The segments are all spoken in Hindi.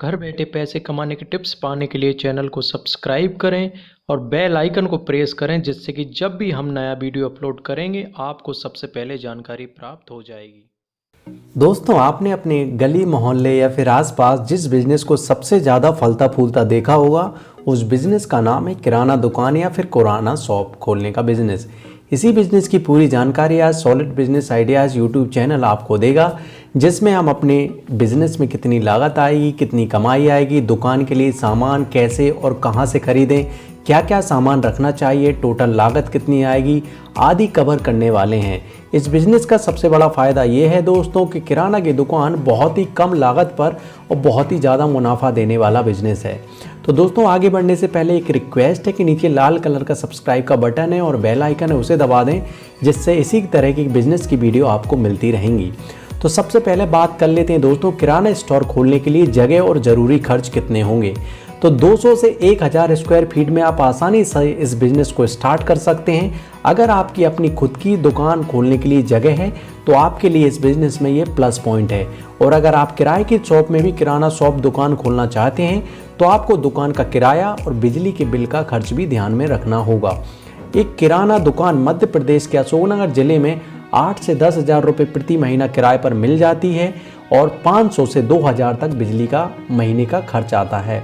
घर बैठे पैसे कमाने के टिप्स पाने के लिए चैनल को सब्सक्राइब करें और बेल आइकन को प्रेस करें, जिससे कि जब भी हम नया वीडियो अपलोड करेंगे आपको सबसे पहले जानकारी प्राप्त हो जाएगी। दोस्तों, आपने अपने गली मोहल्ले या फिर आसपास जिस बिजनेस को सबसे ज़्यादा फलता फूलता देखा होगा, उस बिजनेस का नाम है किराना दुकान या फिर किराना शॉप खोलने का बिजनेस। इसी बिजनेस की पूरी जानकारी आज solid business ideas YouTube channel आपको देगा, जिसमें हम अपने बिजनेस में कितनी लागत आएगी, कितनी कमाई आएगी, दुकान के लिए सामान कैसे और कहां से खरीदें, क्या क्या सामान रखना चाहिए, टोटल लागत कितनी आएगी आदि कवर करने वाले हैं। इस बिज़नेस का सबसे बड़ा फ़ायदा ये है दोस्तों कि किराना की दुकान बहुत ही कम लागत पर और बहुत ही ज़्यादा मुनाफा देने वाला बिज़नेस है। तो दोस्तों, आगे बढ़ने से पहले एक रिक्वेस्ट है कि नीचे लाल कलर का सब्सक्राइब का बटन है और बेल आइकन है, उसे दबा दें, जिससे इसी तरह की बिज़नेस की वीडियो आपको मिलती रहेंगी। तो सबसे पहले बात कर लेते हैं दोस्तों, किराना स्टोर खोलने के लिए जगह और ज़रूरी खर्च कितने होंगे। तो 200 से 1000 स्क्वायर फीट में आप आसानी से इस बिज़नेस को स्टार्ट कर सकते हैं। अगर आपकी अपनी खुद की दुकान खोलने के लिए जगह है तो आपके लिए इस बिज़नेस में ये प्लस पॉइंट है। और अगर आप किराए की शॉप में भी किराना शॉप दुकान खोलना चाहते हैं तो आपको दुकान का किराया और बिजली के बिल का खर्च भी ध्यान में रखना होगा। एक किराना दुकान मध्य प्रदेश के अशोकनगर जिले में 8 से 10 हज़ार रुपये प्रति महीना किराए पर मिल जाती है और 500 से 2000 तक बिजली का महीने का खर्च आता है।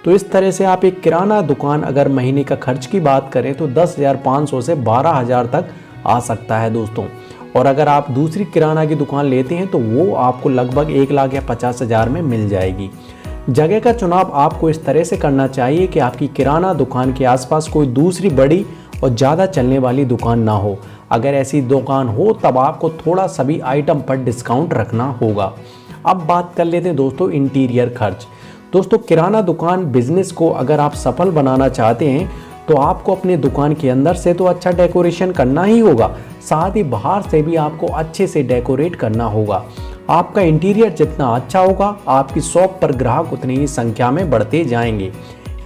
तो इस तरह से आप एक किराना दुकान अगर महीने का खर्च की बात करें तो 10,500 से 12,000 तक आ सकता है दोस्तों। और अगर आप दूसरी किराना की दुकान लेते हैं तो वो आपको लगभग 1 लाख या 50,000 में मिल जाएगी। जगह का चुनाव आपको इस तरह से करना चाहिए कि आपकी किराना दुकान के आसपास कोई दूसरी बड़ी और ज़्यादा चलने वाली दुकान ना हो। अगर ऐसी दुकान हो तब आपको थोड़ा सभी आइटम पर डिस्काउंट रखना होगा। अब बात कर लेते हैं दोस्तों इंटीरियर खर्च। दोस्तों, किराना दुकान बिजनेस को अगर आप सफल बनाना चाहते हैं तो आपको अपने दुकान के अंदर से तो अच्छा डेकोरेशन करना ही होगा, साथ ही बाहर से भी आपको अच्छे से डेकोरेट करना होगा। आपका इंटीरियर जितना अच्छा होगा आपकी शॉप पर ग्राहक उतनी ही संख्या में बढ़ते जाएंगे।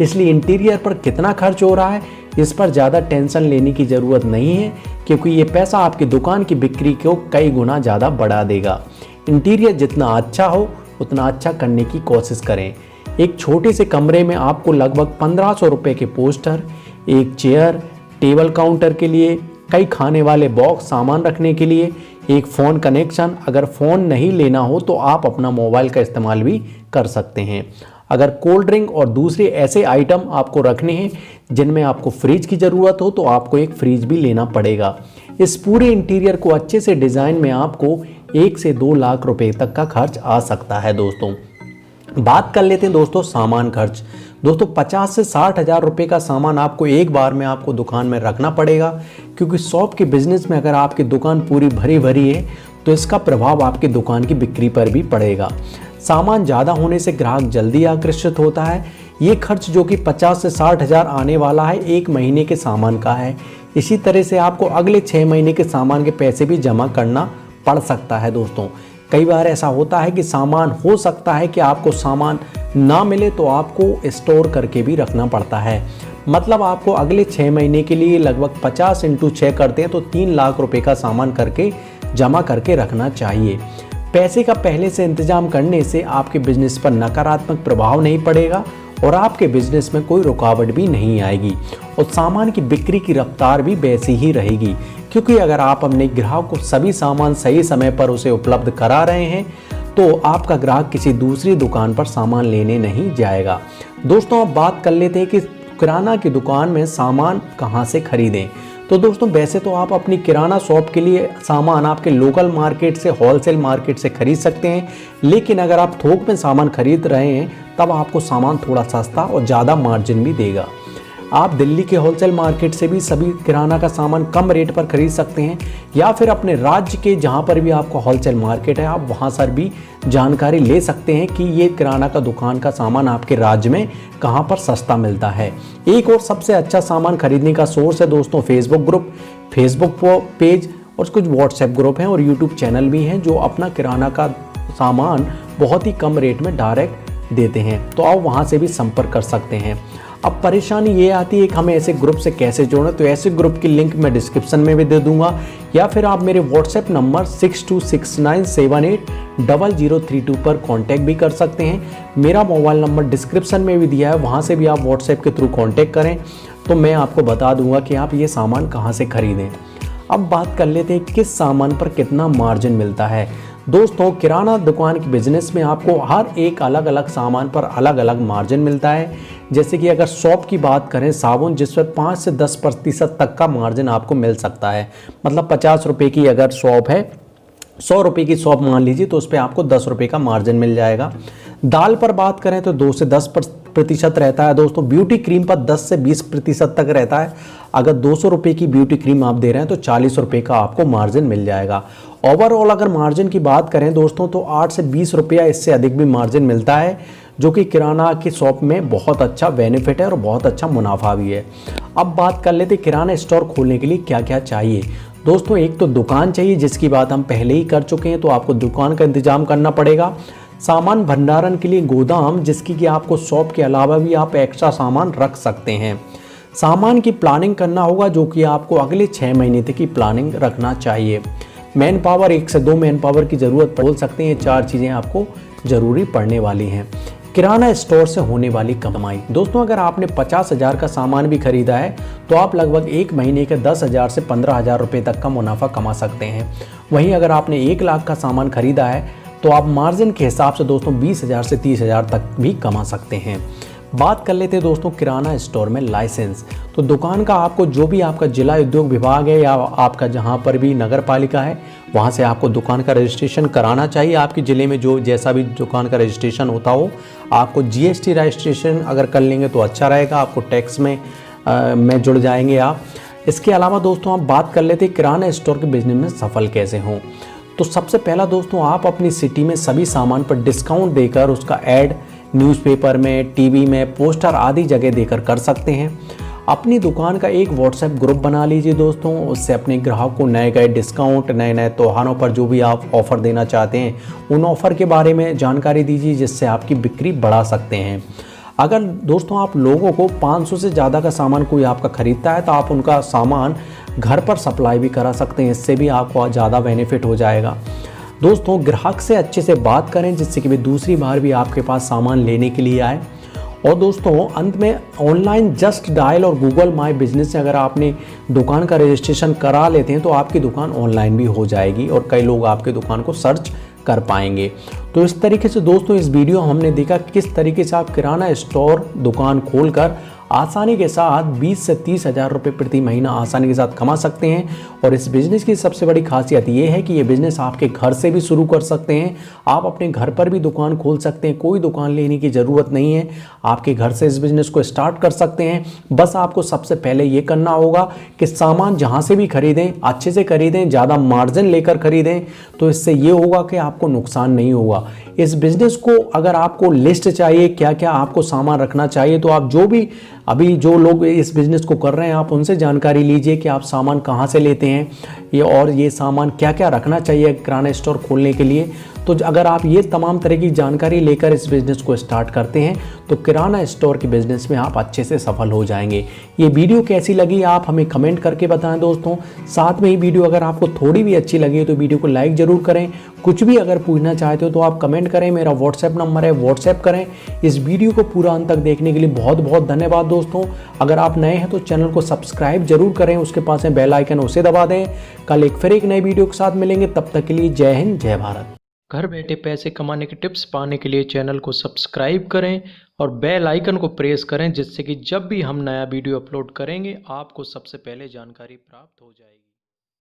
इसलिए इंटीरियर पर कितना खर्च हो रहा है इस पर ज़्यादा टेंशन लेने की ज़रूरत नहीं है, क्योंकि ये पैसा आपकी दुकान की बिक्री को कई गुना ज़्यादा बढ़ा देगा। इंटीरियर जितना अच्छा हो उतना अच्छा करने की कोशिश करें। एक छोटे से कमरे में आपको लगभग 1500 रुपये के पोस्टर, एक चेयर, टेबल काउंटर के लिए, कई खाने वाले बॉक्स सामान रखने के लिए, एक फ़ोन कनेक्शन, अगर फ़ोन नहीं लेना हो तो आप अपना मोबाइल का इस्तेमाल भी कर सकते हैं। अगर कोल्ड ड्रिंक और दूसरे ऐसे आइटम आपको रखने हैं जिनमें आपको फ्रिज की ज़रूरत हो तो आपको एक फ्रिज भी लेना पड़ेगा। इस पूरे इंटीरियर को अच्छे से डिज़ाइन में आपको 1 से 2 लाख रुपए तक का खर्च आ सकता है दोस्तों। बात कर लेते हैं दोस्तों सामान खर्च। दोस्तों, 50 से 60 हज़ार रुपये का सामान आपको एक बार में आपको दुकान में रखना पड़ेगा, क्योंकि शॉप के बिजनेस में अगर आपकी दुकान पूरी भरी भरी है तो इसका प्रभाव आपकी दुकान की बिक्री पर भी पड़ेगा। सामान ज़्यादा होने से ग्राहक जल्दी आकर्षित होता है। ये खर्च जो कि 50 से 60 हज़ार आने वाला है 1 महीने के सामान का है। इसी तरह से आपको अगले 6 महीने के सामान के पैसे भी जमा करना पड़ सकता है दोस्तों। कई बार ऐसा होता है कि सामान हो सकता है कि आपको सामान ना मिले तो आपको स्टोर करके भी रखना पड़ता है। मतलब आपको अगले 6 महीने के लिए लगभग 50 × 6 करते हैं तो 3 लाख रुपए का सामान करके जमा करके रखना चाहिए। पैसे का पहले से इंतजाम करने से आपके बिजनेस पर नकारात्मक प्रभाव नहीं पड़ेगा और आपके बिजनेस में कोई रुकावट भी नहीं आएगी और सामान की बिक्री की रफ्तार भी वैसी ही रहेगी, क्योंकि अगर आप अपने ग्राहक को सभी सामान सही समय पर उसे उपलब्ध करा रहे हैं तो आपका ग्राहक किसी दूसरी दुकान पर सामान लेने नहीं जाएगा। दोस्तों, अब बात कर लेते हैं कि किराना की दुकान में सामान कहां से खरीदें। तो दोस्तों, वैसे तो आप अपनी किराना शॉप के लिए सामान आपके लोकल मार्केट से, होलसेल मार्केट से खरीद सकते हैं, लेकिन अगर आप थोक में सामान खरीद रहे हैं तब आपको सामान थोड़ा सस्ता और ज़्यादा मार्जिन भी देगा। आप दिल्ली के होलसेल मार्केट से भी सभी किराना का सामान कम रेट पर खरीद सकते हैं, या फिर अपने राज्य के जहां पर भी आपका होलसेल मार्केट है आप वहां से भी जानकारी ले सकते हैं कि ये किराना का दुकान का सामान आपके राज्य में कहां पर सस्ता मिलता है। एक और सबसे अच्छा सामान खरीदने का सोर्स है दोस्तों फेसबुक ग्रुप, फेसबुक पेज और कुछ व्हाट्सएप ग्रुप हैं और यूट्यूब चैनल भी हैं जो अपना किराना का सामान बहुत ही कम रेट में डायरेक्ट देते हैं, तो आप वहां से भी संपर्क कर सकते हैं। अब परेशानी ये आती है कि हमें ऐसे ग्रुप से कैसे जोड़ें, तो ऐसे ग्रुप की लिंक मैं डिस्क्रिप्शन में भी दे दूंगा, या फिर आप मेरे व्हाट्सएप नंबर 6269780032 पर कांटेक्ट भी कर सकते हैं। मेरा मोबाइल नंबर डिस्क्रिप्शन में भी दिया है, वहाँ से भी आप व्हाट्सएप के थ्रू कांटेक्ट करें तो मैं आपको बता दूंगा कि आप ये सामान कहाँ से खरीदें। अब बात कर लेते हैं किस सामान पर कितना मार्जिन मिलता है। दोस्तों, किराना दुकान के बिजनेस में आपको हर एक अलग अलग सामान पर अलग अलग मार्जिन मिलता है। जैसे कि अगर शॉप की बात करें, साबुन, जिस पर 5 से 10% तक का मार्जिन आपको मिल सकता है। मतलब 50 रुपये की अगर शॉप है, 100 रुपये की शॉप मान लीजिए, तो उस पर आपको 10 रुपये का मार्जिन मिल जाएगा। दाल पर बात करें तो 2 से 10% रहता है। दोस्तों, ब्यूटी क्रीम पर 10 से 20% तक रहता है। अगर 200 रुपये की ब्यूटी क्रीम आप दे रहे हैं तो 40 रुपये का आपको मार्जिन मिल जाएगा। ओवरऑल अगर मार्जिन की बात करें दोस्तों, तो 8 से 20 रुपया इससे अधिक भी मार्जिन मिलता है, जो कि किराना की शॉप में बहुत अच्छा बेनिफिट है और बहुत अच्छा मुनाफा भी है। अब बात कर लेते किराना स्टोर खोलने के लिए क्या क्या चाहिए। दोस्तों, एक तो दुकान चाहिए, जिसकी बात हम पहले ही कर चुके हैं, तो आपको दुकान का इंतजाम करना पड़ेगा। सामान भंडारण के लिए गोदाम, जिसकी कि आपको शॉप के अलावा भी आप एक्स्ट्रा सामान रख सकते हैं। सामान की प्लानिंग करना होगा, जो कि आपको अगले 6 महीने तक की प्लानिंग रखना चाहिए। मैन पावर, 1 से 2 मैन पावर की ज़रूरत बोल सकते हैं। 4 चीज़ें आपको ज़रूरी पड़ने वाली हैं। किराना स्टोर से होने वाली कमाई। दोस्तों, अगर आपने 50,000 का सामान भी खरीदा है तो आप लगभग 1 महीने के 10,000 से 15,000 रुपये तक का मुनाफा कमा सकते हैं। वहीं अगर आपने 1 लाख का सामान खरीदा है तो आप मार्जिन के हिसाब से दोस्तों 20,000 से 30,000 तक भी कमा सकते हैं। बात कर लेते हैं दोस्तों किराना स्टोर में लाइसेंस। तो दुकान का आपको जो भी आपका जिला उद्योग विभाग है या आपका जहां पर भी नगर पालिका है, वहां से आपको दुकान का रजिस्ट्रेशन कराना चाहिए। आपके ज़िले में जो जैसा भी दुकान का रजिस्ट्रेशन होता हो, आपको GST रजिस्ट्रेशन अगर कर लेंगे तो अच्छा रहेगा, आपको टैक्स में जुड़ जाएंगे आप। इसके अलावा दोस्तों आप बात कर लेते हैं किराना स्टोर के बिजनेस में सफल कैसे हों। तो सबसे पहला दोस्तों, आप अपनी सिटी में सभी सामान पर डिस्काउंट देकर उसका ऐड न्यूज़पेपर में, टीवी में, पोस्टर आदि जगह देकर कर सकते हैं। अपनी दुकान का एक व्हाट्सएप ग्रुप बना लीजिए दोस्तों, उससे अपने ग्राहक को नए नए डिस्काउंट, नए नए त्योहारों पर जो भी आप ऑफ़र देना चाहते हैं उन ऑफ़र के बारे में जानकारी दीजिए, जिससे आपकी बिक्री बढ़ा सकते हैं। अगर दोस्तों आप लोगों को 500 से ज़्यादा का सामान कोई आपका ख़रीदता है तो आप उनका सामान घर पर सप्लाई भी करा सकते हैं, इससे भी आपको ज़्यादा बेनिफिट हो जाएगा। दोस्तों, ग्राहक से अच्छे से बात करें, जिससे कि वे दूसरी बार भी आपके पास सामान लेने के लिए आए। और दोस्तों अंत में ऑनलाइन जस्ट डायल और गूगल माई बिजनेस से अगर आपने दुकान का रजिस्ट्रेशन करा लेते हैं तो आपकी दुकान ऑनलाइन भी हो जाएगी और कई लोग आपकी दुकान को सर्च कर पाएंगे। तो इस तरीके से दोस्तों इस वीडियो हमने देखा किस तरीके से आप किराना स्टोर दुकान खोलकर आसानी के साथ 20 से 30,000 रुपये प्रति महीना आसानी के साथ कमा सकते हैं। और इस बिज़नेस की सबसे बड़ी खासियत ये है कि ये बिज़नेस आपके घर से भी शुरू कर सकते हैं। आप अपने घर पर भी दुकान खोल सकते हैं, कोई दुकान लेने की ज़रूरत नहीं है, आपके घर से इस बिज़नेस को स्टार्ट कर सकते हैं। बस आपको सबसे पहले ये करना होगा कि सामान जहाँ से भी खरीदें अच्छे से खरीदें, ज़्यादा मार्जिन लेकर खरीदें, तो इससे ये होगा कि आपको नुकसान नहीं होगा। इस बिज़नेस को अगर आपको लिस्ट चाहिए, क्या क्या आपको सामान रखना चाहिए, तो आप अभी जो लोग इस बिज़नेस को कर रहे हैं आप उनसे जानकारी लीजिए कि आप सामान कहाँ से लेते हैं और ये सामान क्या क्या रखना चाहिए किराना स्टोर खोलने के लिए। तो अगर आप ये तमाम तरह की जानकारी लेकर इस बिज़नेस को स्टार्ट करते हैं तो किराना स्टोर के बिज़नेस में आप अच्छे से सफल हो जाएंगे। ये वीडियो कैसी लगी आप हमें कमेंट करके बताएं दोस्तों। साथ में ही वीडियो अगर आपको थोड़ी भी अच्छी लगी तो वीडियो को लाइक ज़रूर करें। कुछ भी अगर पूछना चाहते हो तो आप कमेंट करें, मेरा व्हाट्सएप नंबर है, व्हाट्सएप करें। इस वीडियो को पूरा अंत तक देखने के लिए बहुत बहुत धन्यवाद दोस्तों। अगर आप नए हैं तो चैनल को सब्सक्राइब जरूर करें, उसके पास है बेल आइकन, उसे दबा दें। कल फिर एक नई वीडियो के साथ मिलेंगे, तब तक के लिए जय हिंद, जय भारत। घर बैठे पैसे कमाने के टिप्स पाने के लिए चैनल को सब्सक्राइब करें और बेल आइकन को प्रेस करें, जिससे कि जब भी हम नया वीडियो अपलोड करेंगे आपको सबसे पहले जानकारी प्राप्त हो जाएगी।